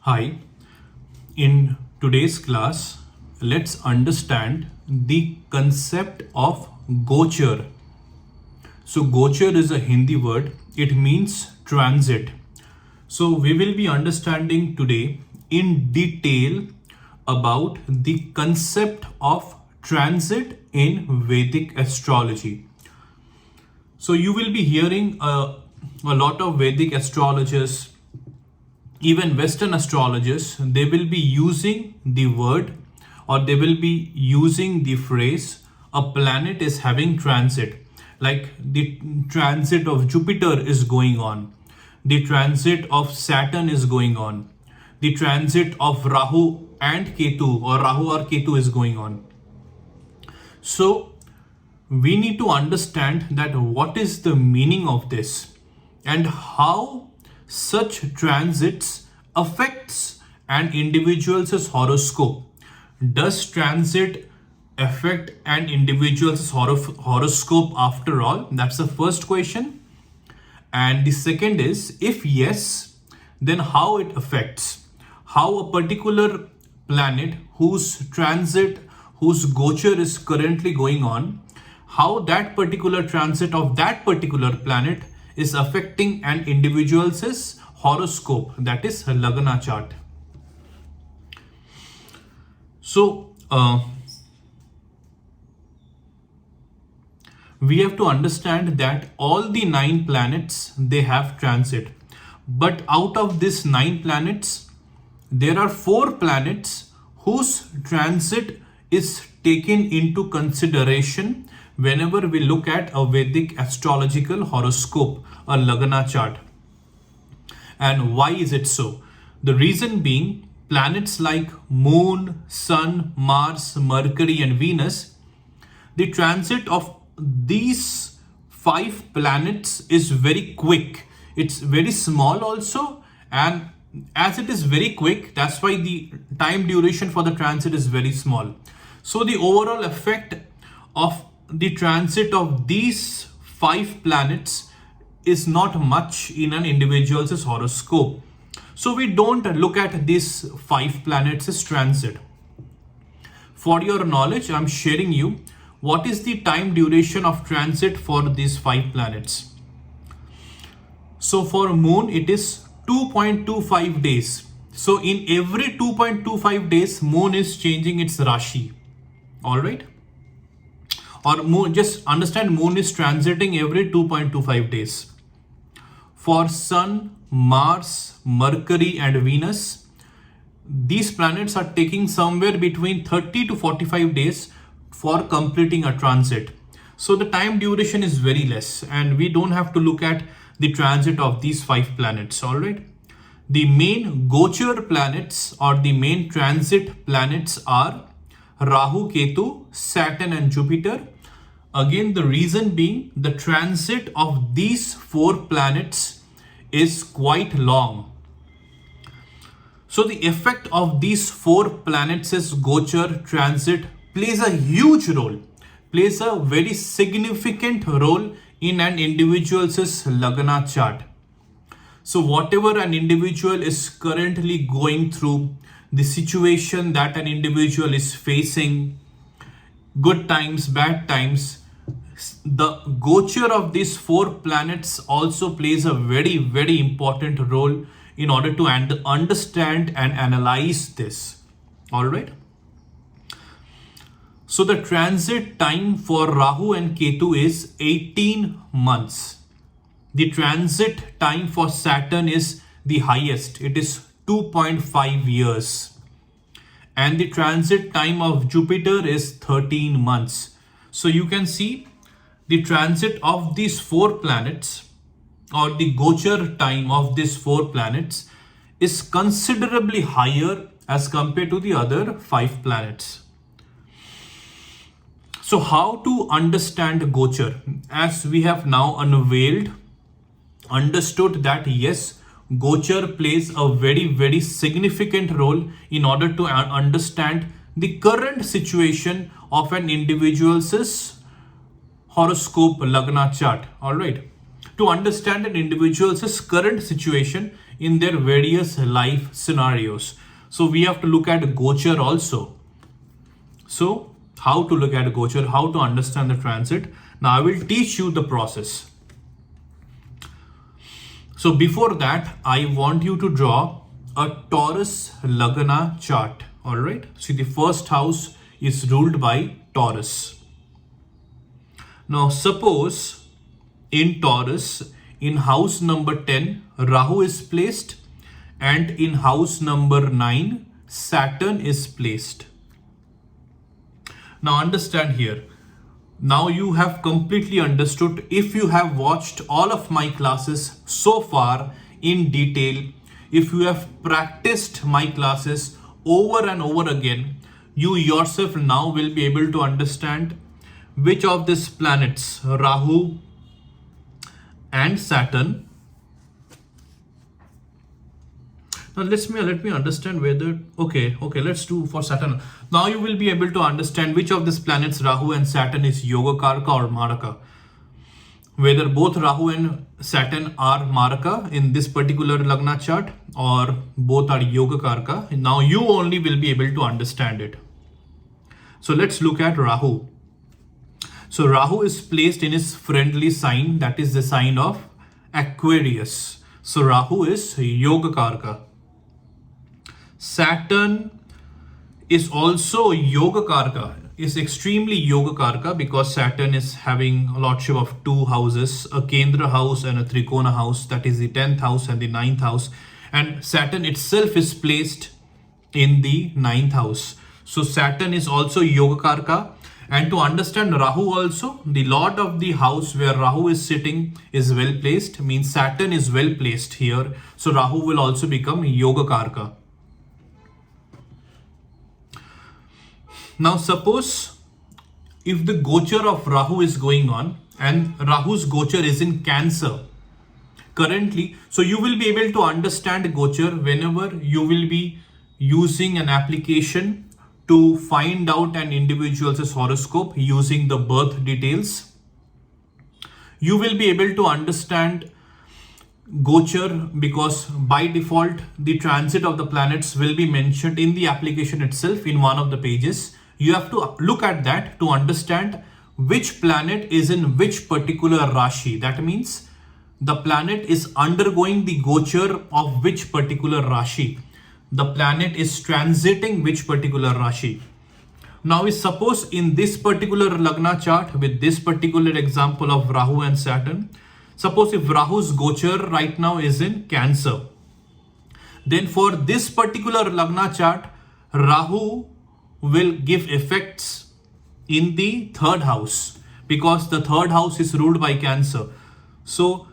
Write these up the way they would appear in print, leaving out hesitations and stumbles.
Hi, in today's class, let's understand the concept of Gochar. So, Gochar is a Hindi word, it means transit. So, we will be understanding today in detail about the concept of transit in Vedic astrology. So, you will be hearing a lot of Vedic astrologers, even Western astrologers, they will be using the word or they will be using the phrase a planet is having transit. Like the transit of Jupiter is going on, the transit of Saturn is going on, the transit of Rahu and Ketu or Rahu or Ketu is going on. So we need to understand that what is the meaning of this and how such transits affects an individual's horoscope. Does transit affect an individual's horoscope after all? That's the first question. And the second is, if yes, then how it affects, how a particular planet whose transit, whose gochar is currently going on, how that particular transit of that particular planet is affecting an individual's horoscope, that is Lagna chart. So we have to understand that all the 9 planets, they have transit, but out of these 9 planets there are 4 planets whose transit is taken into consideration whenever we look at a Vedic astrological horoscope, a Lagna chart. And why is it so? The reason being, planets like Moon, Sun, Mars, Mercury and Venus, the transit of these 5 planets is very quick. It's very small also, and as it is very quick, that's why the time duration for the transit is very small. So the overall effect of the transit of these 5 planets is not much in an individual's horoscope. So we don't look at these 5 planets as transit. For your knowledge, I'm sharing you what is the time duration of transit for these 5 planets. So for Moon, it is 2.25 days. So in every 2.25 days, Moon is changing its Rashi. All right. Or Moon, just understand Moon is transiting every 2.25 days. For Sun, Mars, Mercury and Venus, these planets are taking somewhere between 30 to 45 days for completing a transit. So the time duration is very less and we don't have to look at the transit of these 5 planets. All right. The main Gochar planets or the main transit planets are Rahu, Ketu, Saturn and Jupiter. Again, the reason being the transit of these 4 planets is quite long. So the effect of these 4 planets' Gochar transit plays a huge role, plays a very significant role in an individual's Lagna chart. So whatever an individual is currently going through, the situation that an individual is facing, good times, bad times, the Gochar of these 4 planets also plays a very, very important role in order to understand and analyze this. All right. So the transit time for Rahu and Ketu is 18 months. The transit time for Saturn is the highest. It is 2.5 years. And the transit time of Jupiter is 13 months. So you can see the transit of these 4 planets or the Gochar time of these 4 planets is considerably higher as compared to the other 5 planets. So how to understand Gochar? As we have now understood that yes, Gochar plays a very, very significant role in order to understand the current situation of an individual's horoscope Lagna chart. All right. To understand an individual's current situation, in their various life scenarios. So we have to look at Gochar also. So how to look at Gochar, how to understand the transit. Now I will teach you the process. So before that, I want you to draw a Taurus Lagna chart. All right. See, the first house is ruled by Taurus. Now suppose in Taurus, in house number 10, Rahu is placed, and in house number 9, Saturn is placed. Now understand here. Now you have completely understood. If you have watched all of my classes so far in detail, if you have practiced my classes over and over again, you yourself now will be able to understand which of these planets, Rahu and Saturn. Now let me understand whether, okay, let's do for Saturn. Now you will be able to understand which of these planets, Rahu and Saturn, is Yoga Karka or Maraka. Whether both Rahu and Saturn are Maraka in this particular Lagna chart, or both are Yoga Karka. Now you only will be able to understand it. So let's look at Rahu. So Rahu is placed in his friendly sign, that is the sign of Aquarius. So Rahu is Yoga Karka. Saturn is also Yoga Karka, is extremely Yoga Karka, because Saturn is having a lordship of two houses, a Kendra house and a Trikona house, that is the 10th house and the 9th house. And Saturn itself is placed in the 9th house. So Saturn is also Yoga Karka. And to understand Rahu also, the lord of the house where Rahu is sitting is well placed, means Saturn is well placed here. So Rahu will also become Yoga Karka. Now suppose if the Gochar of Rahu is going on, and Rahu's Gochar is in Cancer currently, so you will be able to understand Gochar whenever you will be using an application to find out an individual's horoscope using the birth details. You will be able to understand Gochar because by default the transit of the planets will be mentioned in the application itself in one of the pages. You have to look at that to understand which planet is in which particular Rashi. That means the planet is undergoing the Gochar of which particular Rashi. The planet is transiting which particular Rashi. Now we suppose in this particular Lagna chart with this particular example of Rahu and Saturn, suppose if Rahu's Gochar right now is in Cancer, then for this particular Lagna chart, Rahu will give effects in the 3rd house because the 3rd house is ruled by Cancer. So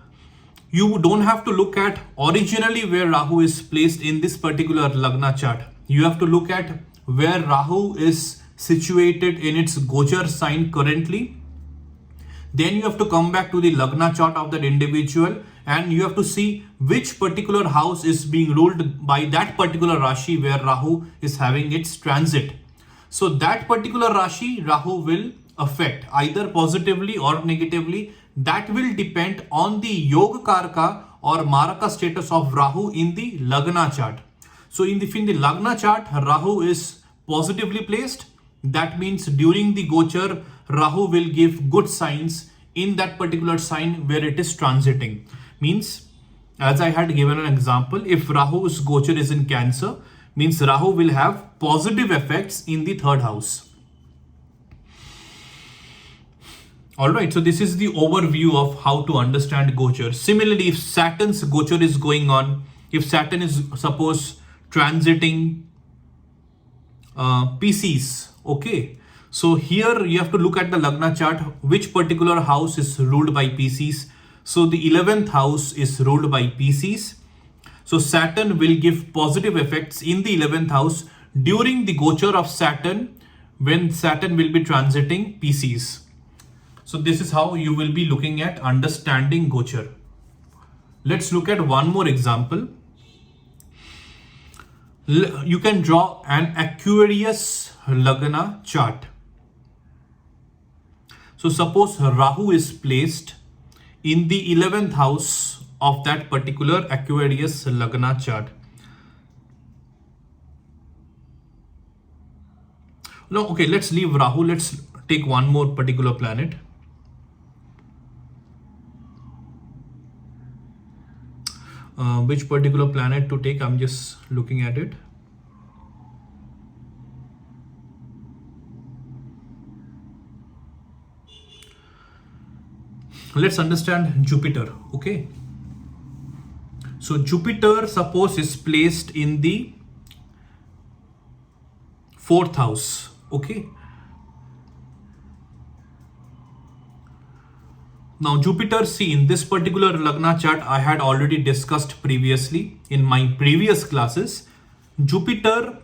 you don't have to look at originally where Rahu is placed in this particular Lagna chart. You have to look at where Rahu is situated in its Gochar sign currently. Then you have to come back to the Lagna chart of that individual and you have to see which particular house is being ruled by that particular Rashi where Rahu is having its transit. So that particular Rashi, Rahu will affect either positively or negatively. That will depend on the Yoga Karka or Maraka status of Rahu in the Lagna chart. So in the Lagna chart, Rahu is positively placed. That means during the Gochar, Rahu will give good signs in that particular sign where it is transiting. Means, as I had given an example, if Rahu's Gochar is in Cancer, means Rahu will have positive effects in the 3rd house. Alright, so this is the overview of how to understand Gochar. Similarly, if Saturn's Gochar is going on, if Saturn is suppose transiting Pisces, okay. So here you have to look at the Lagna chart, which particular house is ruled by Pisces. So the 11th house is ruled by Pisces. So Saturn will give positive effects in the 11th house during the Gochar of Saturn when Saturn will be transiting Pisces. So this is how you will be looking at understanding Gochar. Let's look at one more example. You can draw an Aquarius Lagna chart. So suppose Rahu is placed in the 11th house of that particular Aquarius Lagna chart. No, okay, let's leave Rahu. Let's take one more particular planet. Which particular planet to take? I'm just looking at it. Let's understand Jupiter. Okay. So Jupiter, suppose, is placed in the 4th house. Okay. Now Jupiter, see, in this particular Lagna chart, I had already discussed previously in my previous classes. Jupiter,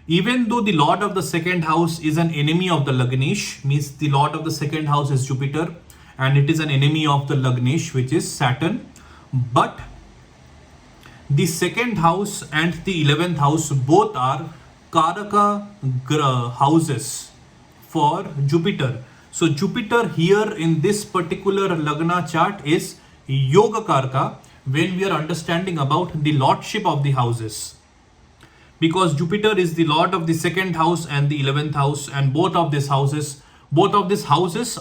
even though the Lord of the 2nd house is an enemy of the Lagnesh, means the Lord of the 2nd house is Jupiter and it is an enemy of the Lagnesh, which is Saturn. But the 2nd house and the 11th house both are Karaka houses for Jupiter. So Jupiter here in this particular Lagna chart is Yoga Karka when we are understanding about the lordship of the houses. Because Jupiter is the lord of the 2nd house and the 11th house, and both of these houses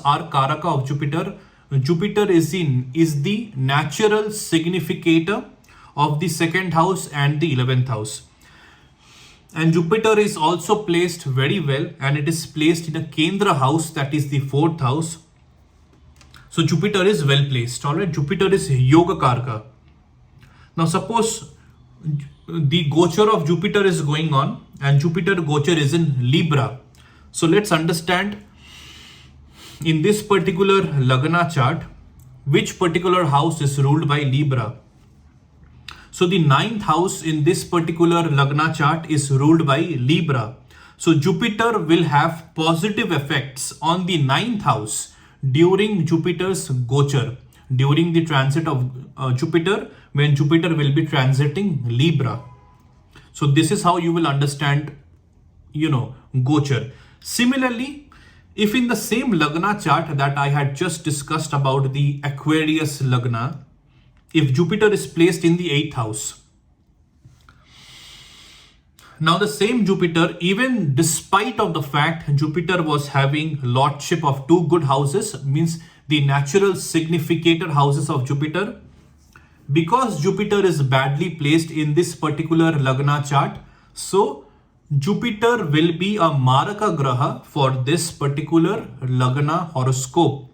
are Karaka of Jupiter. Jupiter is the natural significator of the 2nd house and the 11th house. And Jupiter is also placed very well, and it is placed in a Kendra house, that is the 4th house. So Jupiter is well placed. Alright, Jupiter is Yoga Karka. Now suppose the Gochar of Jupiter is going on and Jupiter Gochar is in Libra. So let's understand in this particular Lagna chart which particular house is ruled by Libra. So the 9th house in this particular Lagna chart is ruled by Libra. So Jupiter will have positive effects on the 9th house during Jupiter's Gochar, during the transit of Jupiter, when Jupiter will be transiting Libra. So this is how you will understand, Gochar. Similarly, if in the same Lagna chart that I had just discussed about the Aquarius Lagna, if Jupiter is placed in the 8th house. Now the same Jupiter, even despite of the fact Jupiter was having lordship of 2 good houses, means the natural significator houses of Jupiter, because Jupiter is badly placed in this particular Lagna chart, so Jupiter will be a Maraka Graha for this particular Lagna horoscope.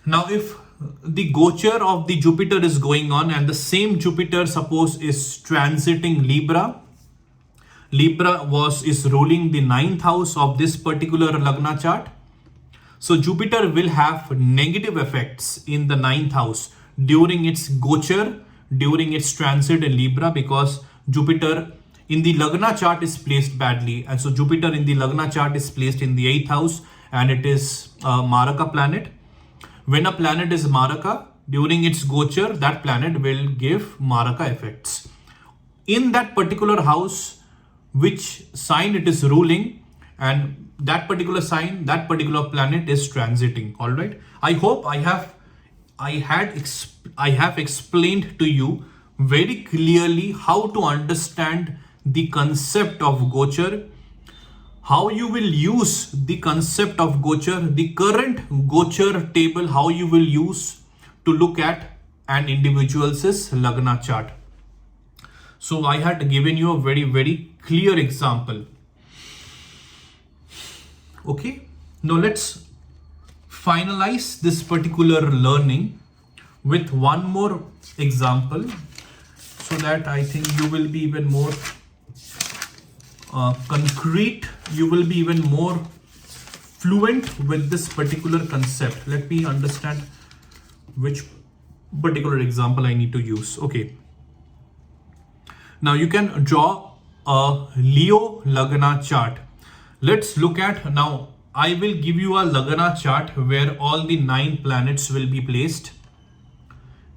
Now if the Gochar of the Jupiter is going on and the same Jupiter, suppose, is transiting Libra. Libra is ruling the 9th house of this particular Lagna chart. So Jupiter will have negative effects in the 9th house during its Gochar, during its transit in Libra, because Jupiter in the Lagna chart is placed badly. And so Jupiter in the Lagna chart is placed in the 8th house and it is a Maraka planet. When a planet is Maraka, during its Gochar, that planet will give Maraka effects. In that particular house, which sign it is ruling, and that particular sign, that particular planet is transiting. All right. I hope I have explained to you very clearly how to understand the concept of Gochar, how you will use the concept of Gochar, the current Gochar table, how you will use to look at an individual's Lagna chart. So I had given you a very, very clear example. Okay, now let's finalize this particular learning with one more example, so that I think you will be even more concrete, you will be even more fluent with this particular concept. Let me understand which particular example I need to use. Okay. Now you can draw a Leo Lagna chart. Let's look at, now I will give you a Lagna chart where all the 9 planets will be placed.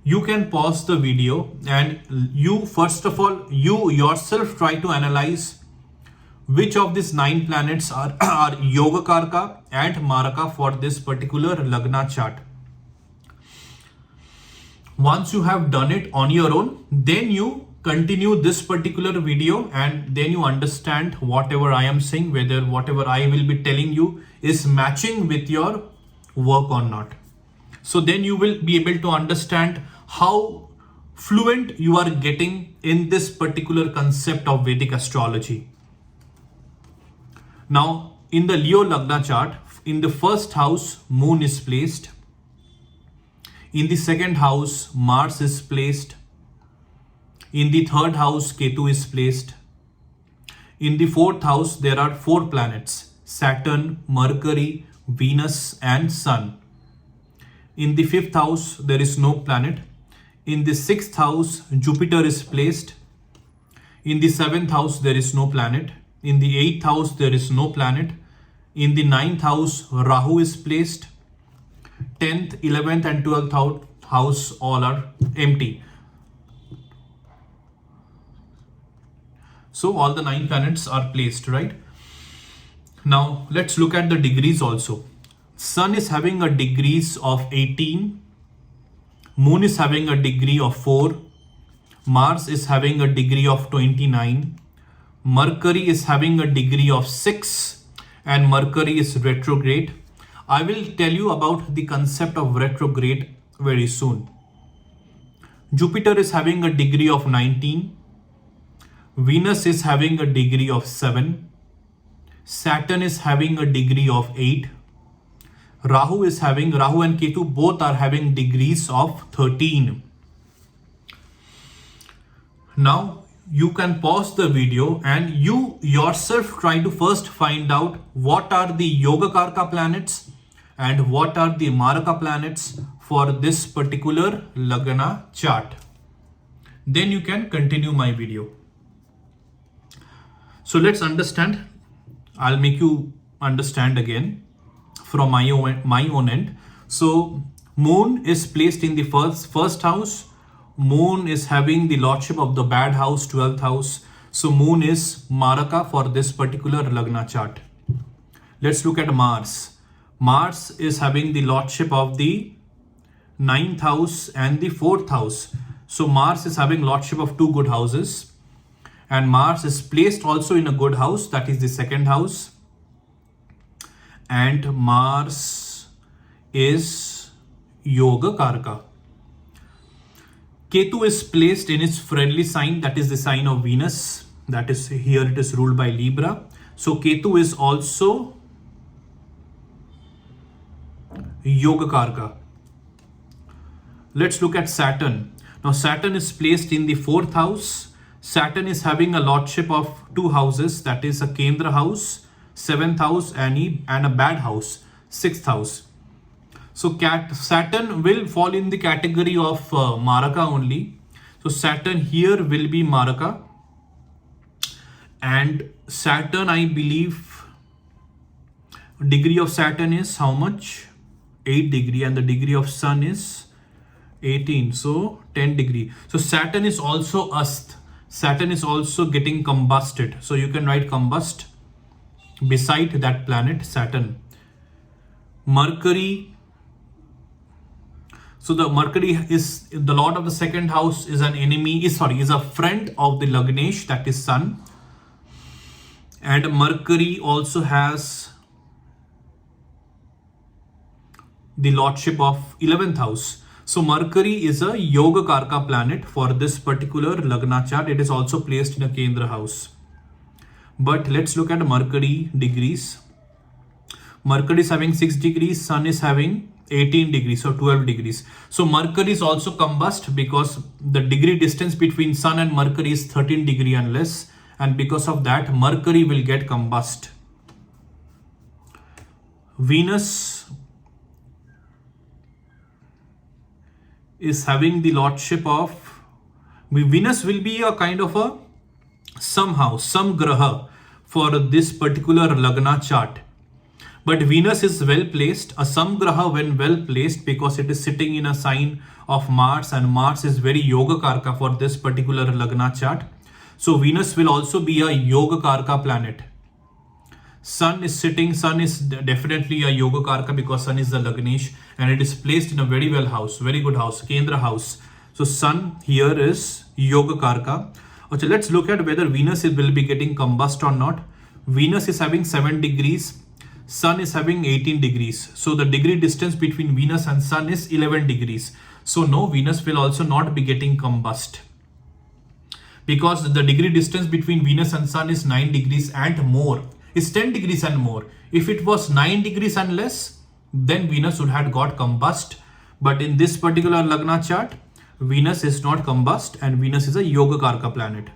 You can pause the video and you, first of all, you yourself try to analyze which of these 9 planets are Yoga Karka and Maraka for this particular Lagna chart. Once you have done it on your own, then you continue this particular video and then you understand whatever I am saying, whether whatever I will be telling you is matching with your work or not. So then you will be able to understand how fluent you are getting in this particular concept of Vedic astrology. Now, in the Leo Lagna chart, in the first house, Moon is placed. In the second house, Mars is placed. In the third house, Ketu is placed. In the fourth house, there are 4 planets: Saturn, Mercury, Venus, and Sun. In the fifth house, there is no planet. In the sixth house, Jupiter is placed. In the seventh house, there is no planet. In the eighth house, there is no planet. In the ninth house, Rahu is placed. 10th, 11th, and 12th house all are empty. So all the 9 planets are placed, right? Now let's look at the degrees also. Sun is having a degrees of 18. Moon is having a degree of 4. Mars is having a degree of 29. Mercury is having a degree of 6. And Mercury is retrograde. I will tell you about the concept of retrograde very soon. Jupiter is having a degree of 19. Venus is having a degree of 7. Saturn is having a degree of 8. Rahu and Ketu both are having degrees of 13. Now you can pause the video and you yourself try to first find out what are the Yogakarka planets and what are the Maraka planets for this particular Lagna chart. Then you can continue my video. So let's understand. I'll make you understand again from my own end. So Moon is placed in the first house. Moon is having the lordship of the bad house, 12th house. So Moon is Maraka for this particular Lagna chart. Let's look at Mars. Mars is having the lordship of the 9th house and the 4th house. So Mars is having lordship of 2 good houses. And Mars is placed also in a good house, that is the 2nd house. And Mars is Yogakarka. Ketu is placed in its friendly sign, that is the sign of Venus. That is, here it is ruled by Libra. So Ketu is also Yogakarka. Let's look at Saturn. Now Saturn is placed in the 4th house. Saturn is having a lordship of 2 houses, that is a Kendra house, 7th house, and a bad house, 6th house. So Saturn will fall in the category of Maraka only. So Saturn here will be Maraka. And Saturn, I believe, degree of Saturn is how much? 8 degree, and the degree of Sun is 18. So 10 degree. So Saturn is also Ast. Saturn is also getting combusted. So you can write combust beside that planet Saturn. Mercury. So the Mercury is the lord of the 2nd house, is an enemy, is a friend of the Lagnesh, that is Sun. And Mercury also has the lordship of 11th house. So Mercury is a Yogakarka planet for this particular Lagna chart. It is also placed in a Kendra house. But let's look at Mercury degrees. Mercury is having 6 degrees, Sun is having 18 degrees, so 12 degrees. So Mercury is also combust because the degree distance between Sun and Mercury is 13 degree and less. And because of that, Mercury will get combust. Venus is having the lordship of, Venus will be a kind of a some graha for this particular Lagna chart. But Venus is well placed, a samgraha when well placed, because it is sitting in a sign of Mars, and Mars is very Yogakarka for this particular Lagna chart. So Venus will also be a Yogakarka planet. Sun is definitely a Yogakarka because Sun is the Lagnesh, and it is placed in a very good house, Kendra house. So Sun here is Yoga Karka. Okay, let's look at whether Venus will be getting combust or not. Venus is having 7 degrees. Sun is having 18 degrees. So the degree distance between Venus and Sun is 11 degrees. So no, Venus will also not be getting combust. Because the degree distance between Venus and Sun is 9 degrees and more. Is 10 degrees and more. If it was 9 degrees and less, then Venus would have got combust. But in this particular Lagna chart, Venus is not combust and Venus is a Yoga Karka planet.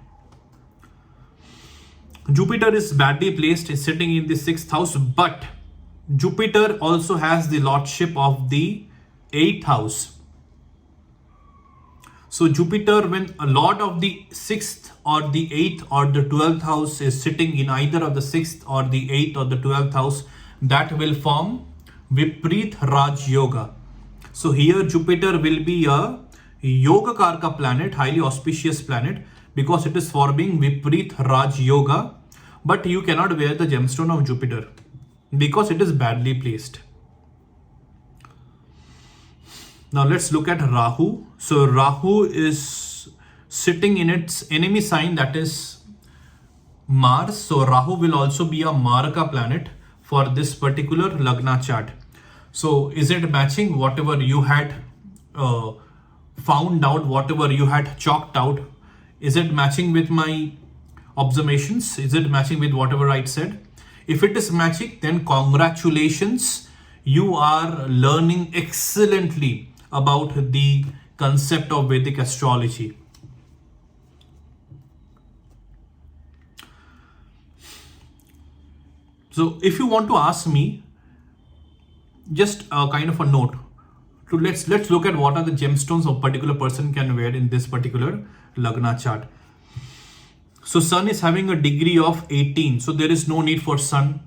Jupiter is badly placed, is sitting in the 6th house, but Jupiter also has the lordship of the 8th house. So Jupiter, when a lord of the 6th or the 8th or the 12th house is sitting in either of the 6th or the 8th or the 12th house, that will form Viprit Raj Yoga. So here Jupiter will be a Yoga Karka planet, highly auspicious planet, because it is forming Viprit Raj Yoga. But you cannot wear the gemstone of Jupiter because it is badly placed. Now let's look at Rahu. So Rahu is sitting in its enemy sign, that is Mars. So Rahu will also be a Maraka planet for this particular Lagna chart. So is it matching whatever you had found out, whatever you had chalked out? Is it matching with my observations? Is it matching with whatever I said? If it is matching, then congratulations. You are learning excellently about the concept of Vedic astrology. So if you want to ask me, just a kind of a note, let's look at what are the gemstones a particular person can wear in this particular Lagna chart. So Sun is having a degree of 18. So there is no need for Sun.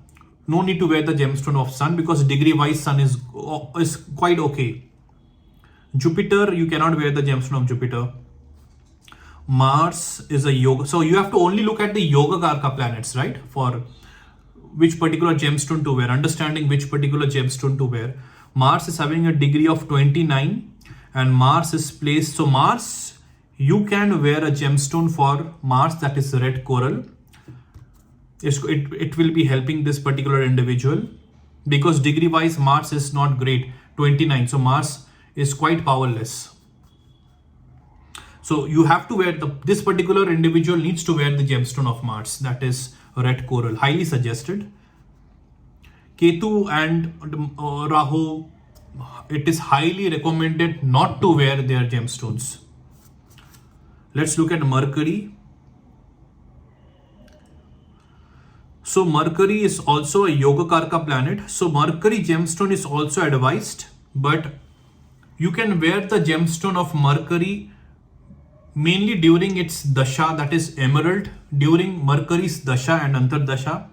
No need to wear the gemstone of Sun because degree wise Sun is quite okay. Jupiter, you cannot wear the gemstone of Jupiter. Mars is a Yoga. So you have to only look at the Yoga Karka planets, right? For which particular gemstone to wear, understanding which particular gemstone to wear. Mars is having a degree of 29 and Mars is placed. So Mars, you can wear a gemstone for Mars, that is red coral. It will be helping this particular individual because degree wise Mars is not great, 29. So Mars is quite powerless. So you have to wear this particular individual needs to wear the gemstone of Mars, that is red coral, highly suggested. Ketu and Rahu, it is highly recommended not to wear their gemstones. Let's look at Mercury. So Mercury is also a Yoga Karka planet. So Mercury gemstone is also advised, but you can wear the gemstone of Mercury mainly during its dasha, that is emerald, during Mercury's dasha and antardasha.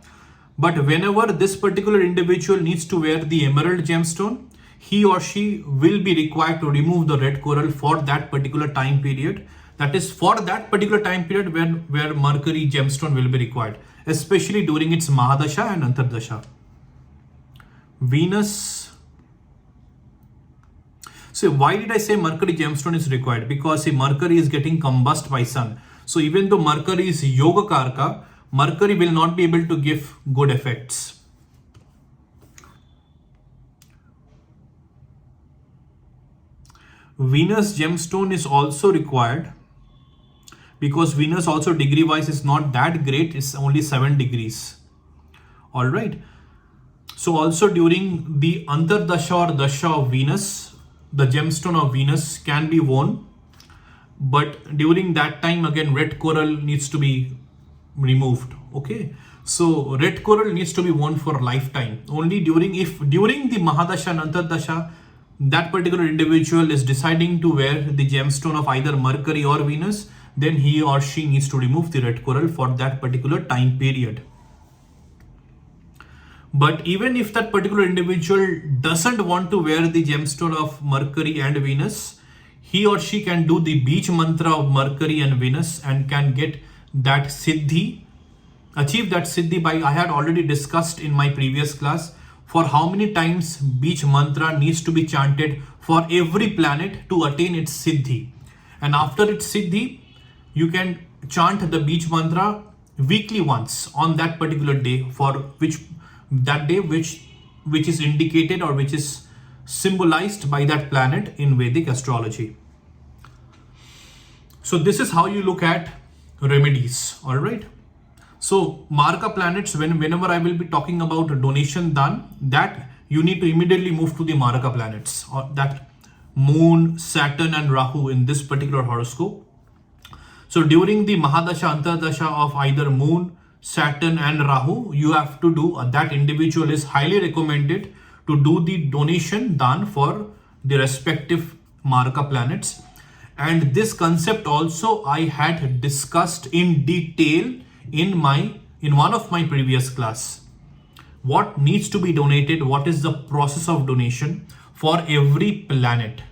But whenever this particular individual needs to wear the emerald gemstone, he or she will be required to remove the red coral for that particular time period. That is for that particular time period where Mercury gemstone will be required, especially during its Mahadasha and Antardasha. Venus. So why did I say Mercury gemstone is required? Because Mercury is getting combust by Sun. So even though Mercury is Yoga Karka, Mercury will not be able to give good effects. Venus gemstone is also required because Venus also degree wise is not that great, it's only 7 degrees. All right. So also during the Antardasha or Dasha of Venus, the gemstone of Venus can be worn, but during that time again red coral needs to be removed. Okay, so red coral needs to be worn for lifetime. Only during the Mahadasha and Antardasha, that particular individual is deciding to wear the gemstone of either Mercury or Venus, then he or she needs to remove the red coral for that particular time period. But even if that particular individual doesn't want to wear the gemstone of Mercury and Venus, he or she can do the beach mantra of Mercury and Venus and can get that siddhi, achieve that siddhi by, I had already discussed in my previous class, for how many times beach mantra needs to be chanted for every planet to attain its siddhi. And after its Siddhi, you can chant the Beej mantra weekly once on that particular day, for which is indicated or which is symbolized by that planet in Vedic astrology. So this is how you look at remedies. All right. So Marka planets, whenever I will be talking about donation dan, that you need to immediately move to the Marka planets, or that Moon, Saturn and Rahu in this particular horoscope. So during the Mahadasha, Antardasha of either Moon, Saturn and Rahu, you have to do, that individual is highly recommended to do the donation dan for the respective Marka planets. And this concept also I had discussed in detail in one of my previous class. What needs to be donated, what is the process of donation for every planet.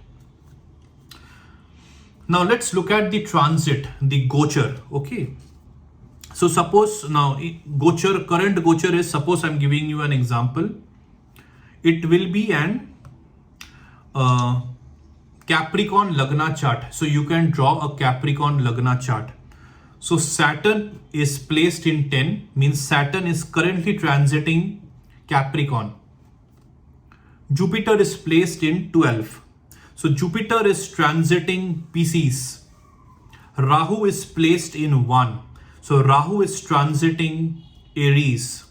Now let's look at the transit, the Gochar. Okay. So suppose now Gochar, current Gochar is, suppose I'm giving you an example. It will be an Capricorn Lagna chart. So you can draw a Capricorn Lagna chart. So Saturn is placed in 10, means Saturn is currently transiting Capricorn. Jupiter is placed in 12. So Jupiter is transiting Pisces. Rahu is placed in 1. So Rahu is transiting Aries.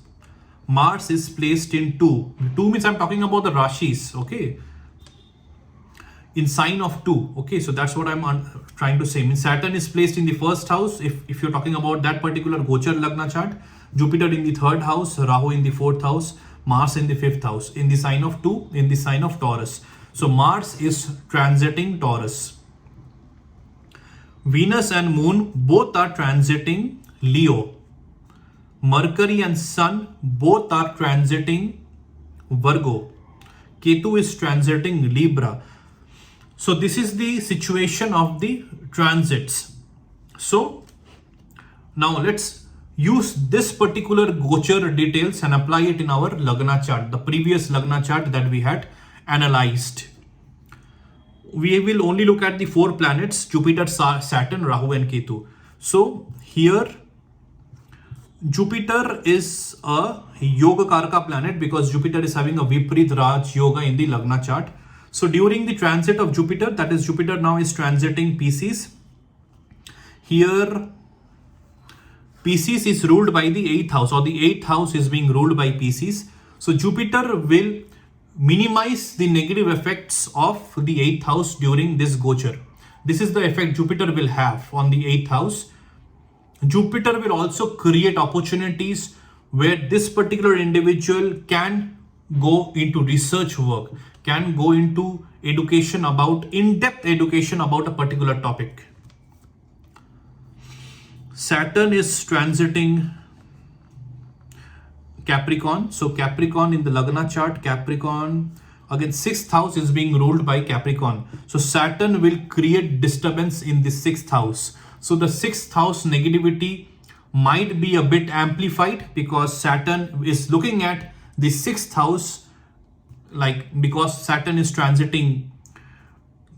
Mars is placed in 2. 2 means I'm talking about the Rashis, okay? In sign of 2, okay? So that's what I'm trying to say. Means Saturn is placed in the first house, if you're talking about that particular Gochar Lagna chart. Jupiter in the third house, Rahu in the fourth house, Mars in the fifth house, in the sign of 2, in the sign of Taurus. So Mars is transiting Taurus. Venus and Moon both are transiting Leo. Mercury and Sun both are transiting Virgo. Ketu is transiting Libra. So this is the situation of the transits. So now let's use this particular Gochar details and apply it in our Lagna chart, the previous Lagna chart that we had analyzed. We will only look at the 4 planets, Jupiter, Saturn, Rahu and Ketu. So here Jupiter is a Yoga Karka planet because Jupiter is having a Viprit Raj Yoga in the Lagna chart. So during the transit of Jupiter, that is Jupiter now is transiting Pisces. Here Pisces is ruled by the 8th house, or the 8th house is being ruled by Pisces. So Jupiter will minimize the negative effects of the 8th house during this Gochar. This is the effect Jupiter will have on the 8th house. Jupiter will also create opportunities where this particular individual can go into research work, can go into education about, in-depth education about a particular topic. Saturn is transiting Capricorn. So Capricorn in the Lagna chart, Capricorn, again 6th house is being ruled by Capricorn. So Saturn will create disturbance in the 6th house. So the 6th house negativity might be a bit amplified because Saturn is looking at the 6th house, like because Saturn is transiting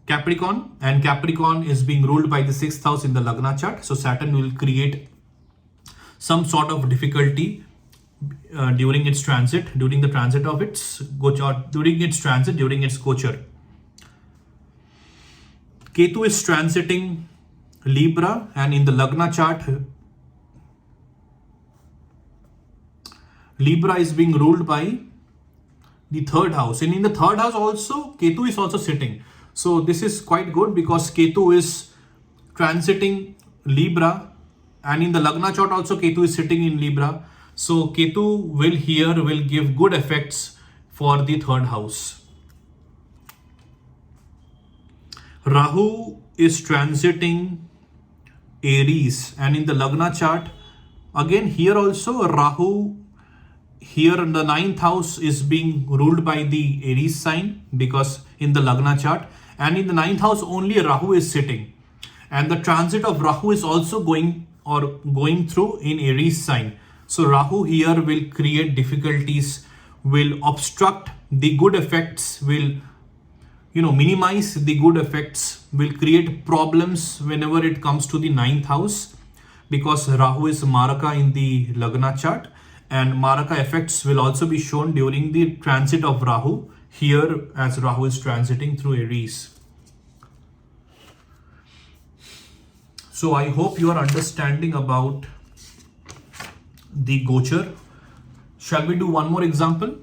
Capricorn and Capricorn is being ruled by the 6th house in the Lagna chart. So Saturn will create some sort of difficulty during its transit, during the transit of its Gochar, during its Gochar. Ketu is transiting Libra, and in the Lagna chart, Libra is being ruled by the 3rd house, and in the 3rd house also Ketu is also sitting. So this is quite good because Ketu is transiting Libra, and in the Lagna chart also Ketu is sitting in Libra. So Ketu will give good effects for the 3rd house. Rahu is transiting Aries, and in the Lagna chart, again here also Rahu, here in the 9th house is being ruled by the Aries sign because in the Lagna chart, and in the 9th house only Rahu is sitting, and the transit of Rahu is also going through in Aries sign. So Rahu here will create difficulties, will obstruct the good effects, will minimize the good effects, will create problems whenever it comes to the ninth house, because Rahu is Maraka in the Lagna chart, and Maraka effects will also be shown during the transit of Rahu here, as Rahu is transiting through Aries. So I hope you are understanding about the Gochar. Shall we do one more example?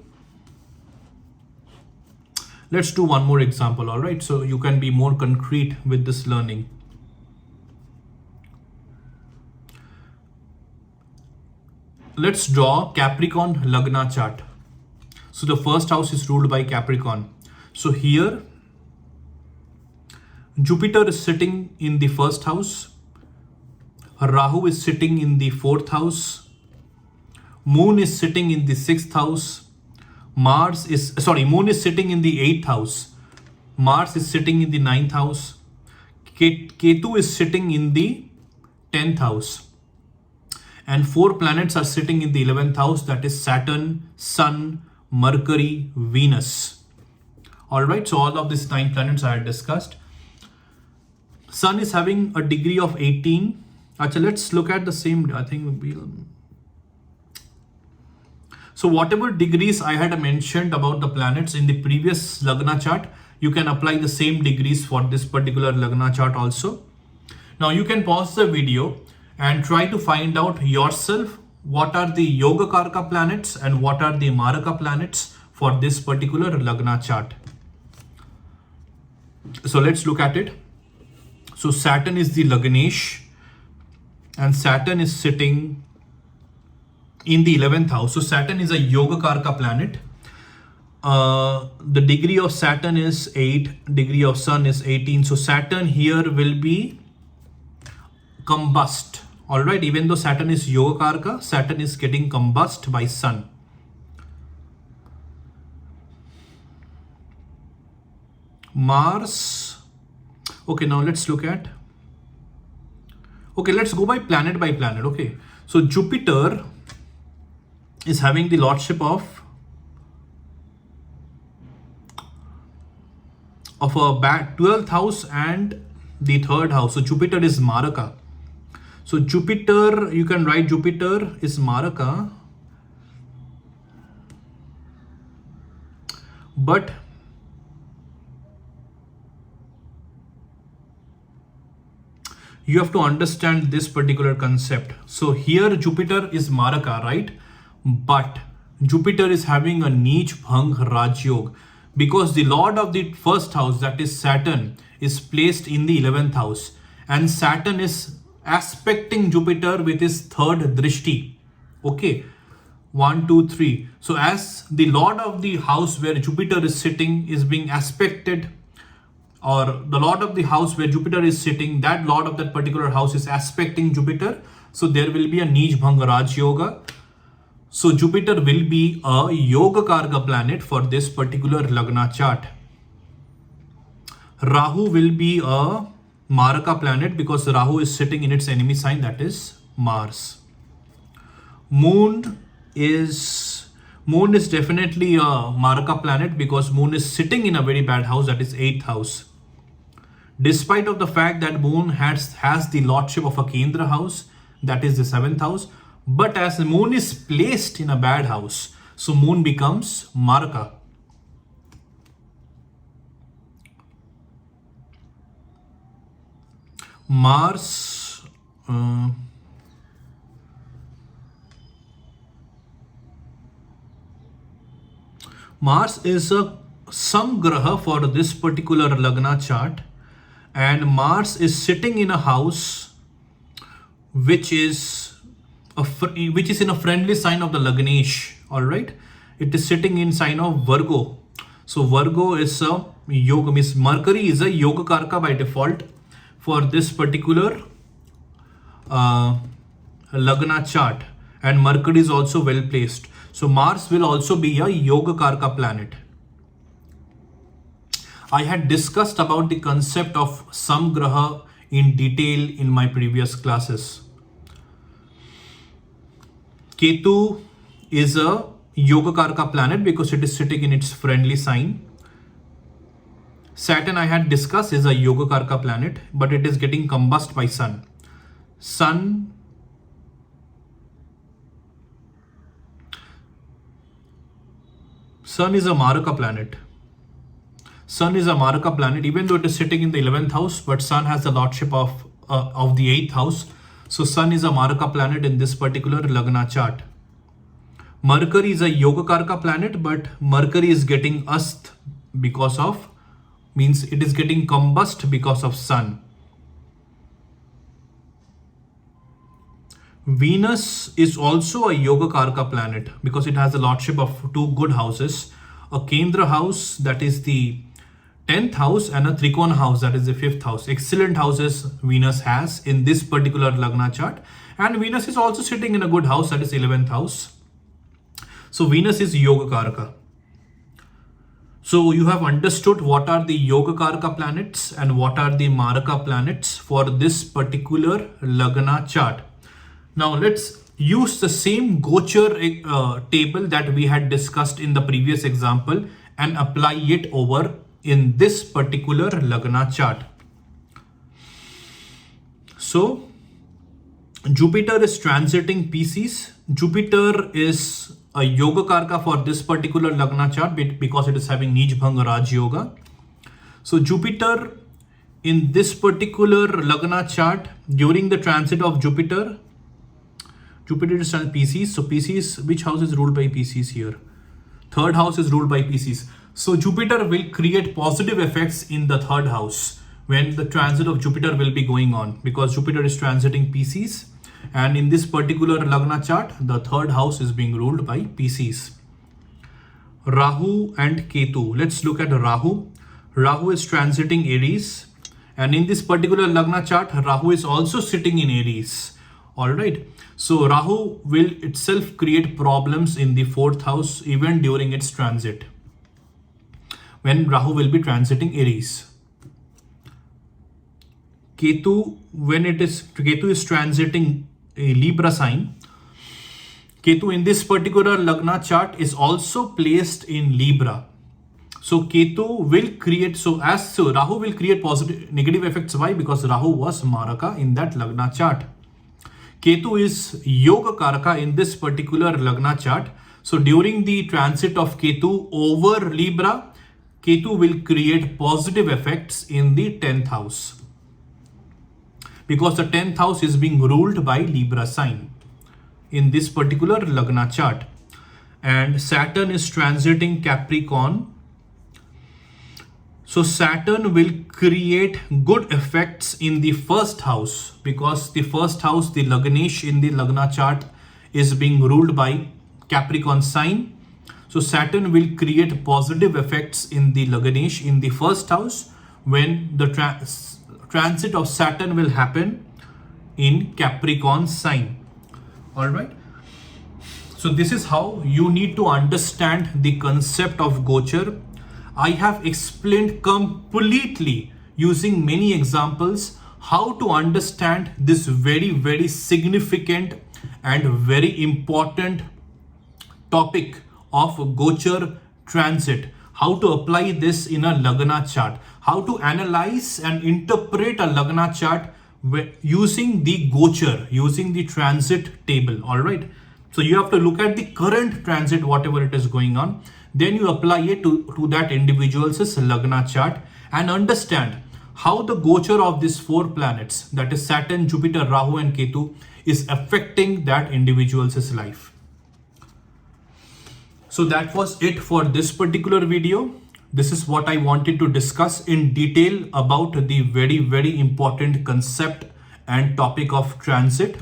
Let's do one more example, all right? So you can be more concrete with this learning. Let's draw Capricorn Lagna chart. So the first house is ruled by Capricorn. So here, Jupiter is sitting in the first house. Rahu is sitting in the fourth house. Moon is sitting in the sixth house. Moon is sitting in the eighth house. Mars is sitting in the ninth house. Ketu is sitting in the 10th house. And 4 planets are sitting in the 11th house, that is Saturn, Sun, Mercury, Venus. Alright, so all of these 9 planets I had discussed. Sun is having a degree of 18. Actually, let's look at the same, so whatever degrees I had mentioned about the planets in the previous Lagna chart, you can apply the same degrees for this particular Lagna chart also. Now you can pause the video and try to find out yourself what are the Yogakarka planets and what are the Maraka planets for this particular Lagna chart. So let's look at it. So Saturn is the Lagnesh, and Saturn is sitting in the 11th house. So Saturn is a Yogakarka planet. The degree of Saturn is 8, degree of Sun is 18. So Saturn here will be combust. All right, even though Saturn is Yogakarka, Saturn is getting combust by Sun. Mars. Okay, now let's look at. Okay, let's go by planet. Okay, so Jupiter is having the lordship of a bad 12th house and the 3rd house. So Jupiter is Maraka. So Jupiter, you can write Jupiter is Maraka, but you have to understand this particular concept. So here Jupiter is Maraka, right? But Jupiter is having a Neech Bhang Rajyog, because the lord of the first house, that is Saturn, is placed in the 11th house, and Saturn is aspecting Jupiter with his 3rd drishti. Okay, 1, 2, 3. So as the lord of the house where Jupiter is sitting is being aspected, or the lord of the house where Jupiter is sitting, that lord of that particular house is aspecting Jupiter. So there will be a Neech Bhang Raj Yoga. So Jupiter will be a Yogakarka planet for this particular Lagna chart. Rahu will be a Maraka planet because Rahu is sitting in its enemy sign, that is Mars. Moon is definitely a Maraka planet because Moon is sitting in a very bad house, that is 8th house. Despite of the fact that Moon has the lordship of a Kendra house, that is the 7th house, but as the Moon is placed in a bad house, so Moon becomes Maraka. Mars is a Samgraha for this particular Lagna chart, and Mars is sitting in a house which is in a friendly sign of the Lagnesh. All right, it is sitting in sign of Virgo. So Virgo is a yoga, means Mercury is a Yogakarka by default for this particular Lagna chart, and Mercury is also well placed. So Mars will also be a Yogakarka planet. I had discussed about the concept of Samgraha in detail in my previous classes. Ketu is a Yogakarka planet because it is sitting in its friendly sign. Saturn I had discussed is a Yogakarka planet, but it is getting combusted by Sun. Sun is a Maraka planet. Sun is a Maraka planet, even though it is sitting in the 11th house, but Sun has the lordship of the 8th house. So Sun is a Maraka planet in this particular Lagna chart. Mercury is a Yogakarka planet, but Mercury is getting ast because of, means it is getting combust because of Sun. Venus is also a Yogakarka planet because it has the lordship of two good houses, a Kendra house, that is the 10th house, and a Trikona house, that is the 5th house. Excellent houses Venus has in this particular Lagna chart, and Venus is also sitting in a good house, that is 11th house. So Venus is Yogakarka. So you have understood what are the Yogakarka planets and what are the Maraka planets for this particular Lagna chart. Now let's use the same Gochar table that we had discussed in the previous example and apply it over in this particular Lagna chart. So Jupiter is transiting Pisces. Jupiter is a Yogakarka for this particular Lagna chart because it is having Nij Bhang Raj Yoga. So Jupiter in this particular Lagna chart, during the transit of Jupiter is in Pisces. So Pisces, which house is ruled by Pisces here? Third house is ruled by Pisces. So Jupiter will create positive effects in the third house when the transit of Jupiter will be going on, because Jupiter is transiting Pisces, and in this particular Lagna chart, the third house is being ruled by Pisces. Rahu and Ketu. Let's look at Rahu. Rahu is transiting Aries, and in this particular Lagna chart, Rahu is also sitting in Aries. All right. So Rahu will itself create problems in the fourth house even during its transit, when Rahu will be transiting Aries. Ketu is transiting a Libra sign. Ketu in this particular Lagna chart is also placed in Libra. So Ketu will create, Rahu will create positive, negative effects. Why? Because Rahu was Maraka in that Lagna chart. Ketu is Yogakaraka in this particular Lagna chart. So during the transit of Ketu over Libra, Ketu will create positive effects in the 10th house, because the 10th house is being ruled by Libra sign in this particular Lagna chart. And Saturn is transiting Capricorn. So Saturn will create good effects in the first house, because the first house, the Lagnesh in the Lagna chart, is being ruled by Capricorn sign. So Saturn will create positive effects in the Lagnesh in the first house when the transit of Saturn will happen in Capricorn sign. All right. So this is how you need to understand the concept of Gochar. I have explained completely using many examples how to understand this very, very significant and very important topic of Gochar transit. How to apply this in a Lagna chart. How to analyze and interpret a Lagna chart using the Gochar, using the transit table. All right. So you have to look at the current transit, whatever it is going on. Then you apply it to that individual's Lagna chart and understand how the Gochar of these four planets, that is Saturn, Jupiter, Rahu and Ketu, is affecting that individual's life. So that was it for this particular video. This is what I wanted to discuss in detail about the very, very important concept and topic of transit.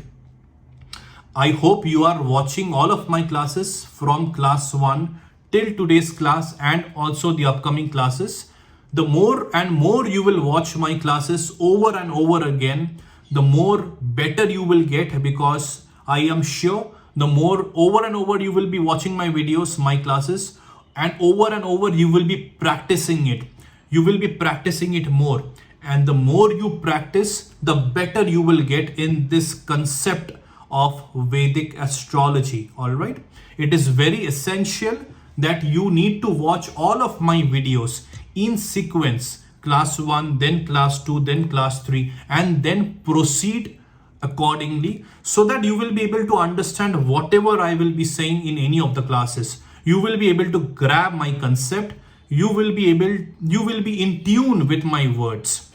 I hope you are watching all of my classes from class 1 till today's class and also the upcoming classes. The more and more you will watch my classes over and over again, the more better you will get, because I am sure the more over and over you will be watching my videos, my classes, and over you will be practicing it. You will be practicing it more. And the more you practice, the better you will get in this concept of Vedic astrology. All right. It is very essential that you need to watch all of my videos in sequence, class 1, then class 2, then class 3, and then proceed accordingly, so that you will be able to understand whatever I will be saying in any of the classes. You will be able to grab my concept. You will be in tune with my words.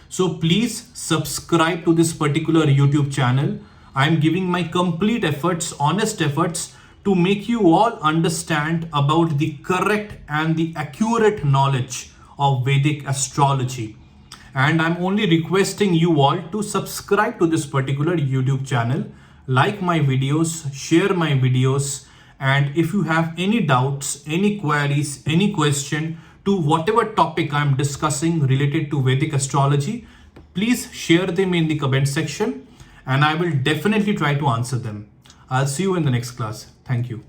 So please subscribe to this particular YouTube channel. I am giving my complete efforts, honest efforts, to make you all understand about the correct and the accurate knowledge of Vedic astrology. And I'm only requesting you all to subscribe to this particular YouTube channel, like my videos, share my videos, and if you have any doubts, any queries, any question to whatever topic I'm discussing related to Vedic astrology, please share them in the comment section and I will definitely try to answer them. I'll see you in the next class. Thank you.